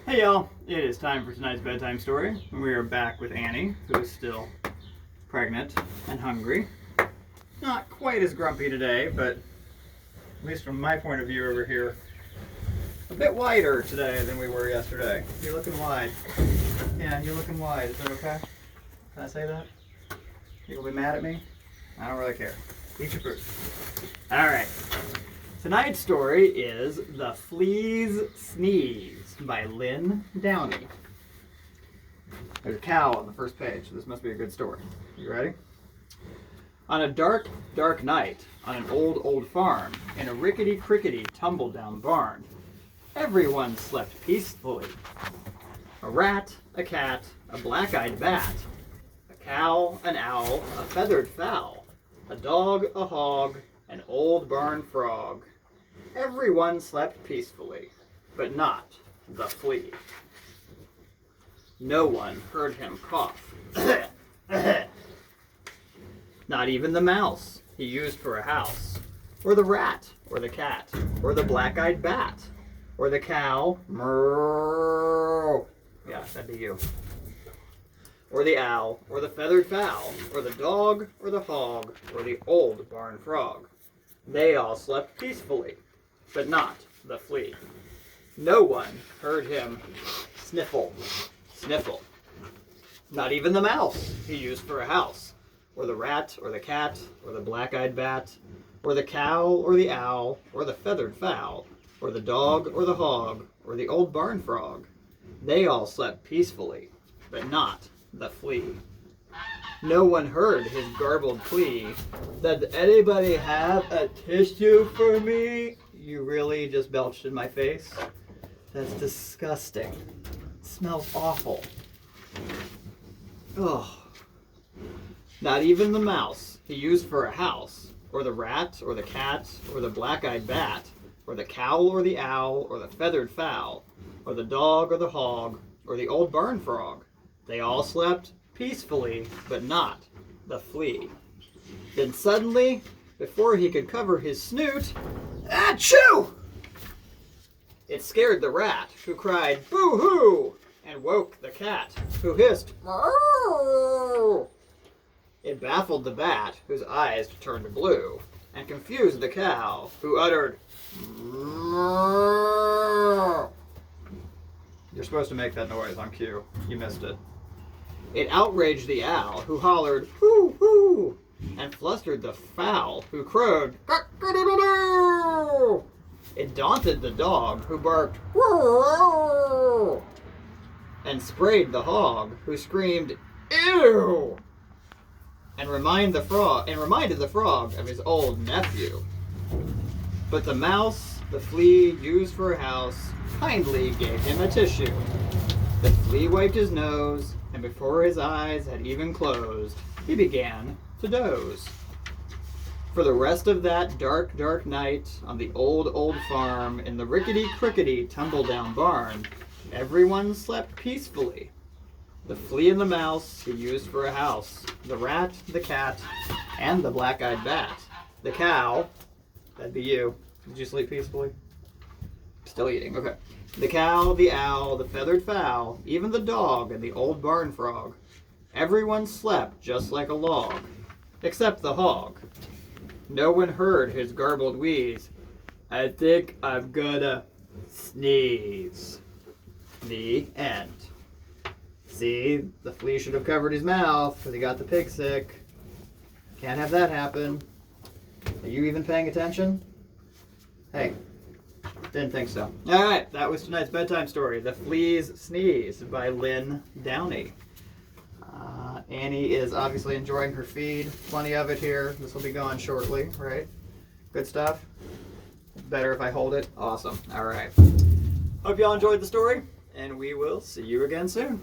Hey y'all, it is time for tonight's bedtime story. We are back with Annie, who is still pregnant and hungry. Not quite as grumpy today, but at least from my point of view over here, a bit wider today than we were yesterday. You're looking wide. Yeah, you're looking wide. Is that okay? Can I say that? You gonna be mad at me? I don't really care. Eat your food. Alright. Tonight's story is The Flea's Sneeze by Lynn Downey. There's a cow on the first page, so this must be a good story. You ready? On a dark, dark night, on an old farm, in a rickety-crickety, tumble-down barn, everyone slept peacefully. A rat, a cat, a black-eyed bat, a cow, an owl, a feathered fowl, a dog, a hog, an old barn frog. Everyone slept peacefully, but not the flea. No one heard him cough. Not even the mouse he used for a house, or the rat, or the cat, or the black-eyed bat, or the cow, moo. Yeah, that'd be you. Or the owl, or the feathered fowl, or the dog, or the hog, or the old barn frog. They all slept peacefully, but not the flea. No one heard him sniffle, sniffle. Not even the mouse he used for a house, or the rat, or the cat, or the black-eyed bat, or the cow, or the owl, or the feathered fowl, or the dog, or the hog, or the old barn frog. They all slept peacefully, but not the flea. No one heard his garbled plea. Does anybody have a tissue for me? You really just belched in my face? That's disgusting. It smells awful. Ugh. Not even the mouse he used for a house, or the rat, or the cat, or the black-eyed bat, or the cow, or the owl, or the feathered fowl, or the dog, or the hog, or the old barn frog. They all slept peacefully, but not the flea. Then suddenly, before he could cover his snoot, achoo! It scared the rat, who cried, boo-hoo! And woke the cat, who hissed, meow! It baffled the bat, whose eyes turned blue, and confused the cow, who uttered, meow. You're supposed to make that noise on cue. You missed it. It outraged the owl, who hollered, hoo, hoo, and flustered the fowl, who crowed, cock-a-doodle-doo. It daunted the dog, who barked, woo, and sprayed the hog, who screamed, ew, and reminded the frog of his old nephew. But the mouse the flea used for a house kindly gave him a tissue. The flea wiped his nose, and before his eyes had even closed, he began to doze. For the rest of that dark, dark night on the old farm in the rickety-crickety tumble-down barn, everyone slept peacefully. The flea and the mouse he used for a house, the rat, the cat, and the black-eyed bat. The cow, that'd be you. Did you sleep peacefully? Still eating, okay. The cow, the owl, the feathered fowl, even the dog and the old barn frog. Everyone slept just like a log, except the hog. No one heard his garbled wheeze. I think I'm gonna sneeze. The end. See, the flea should have covered his mouth because he got the pig sick. Can't have that happen. Are you even paying attention? Hey. Didn't think so. Alright, that was tonight's bedtime story, The Flea's Sneeze by Lynn Downey. Annie is obviously enjoying her feed. Plenty of it here. This will be gone shortly, right? Good stuff? Better if I hold it? Awesome. Alright. Hope y'all enjoyed the story, and we will see you again soon.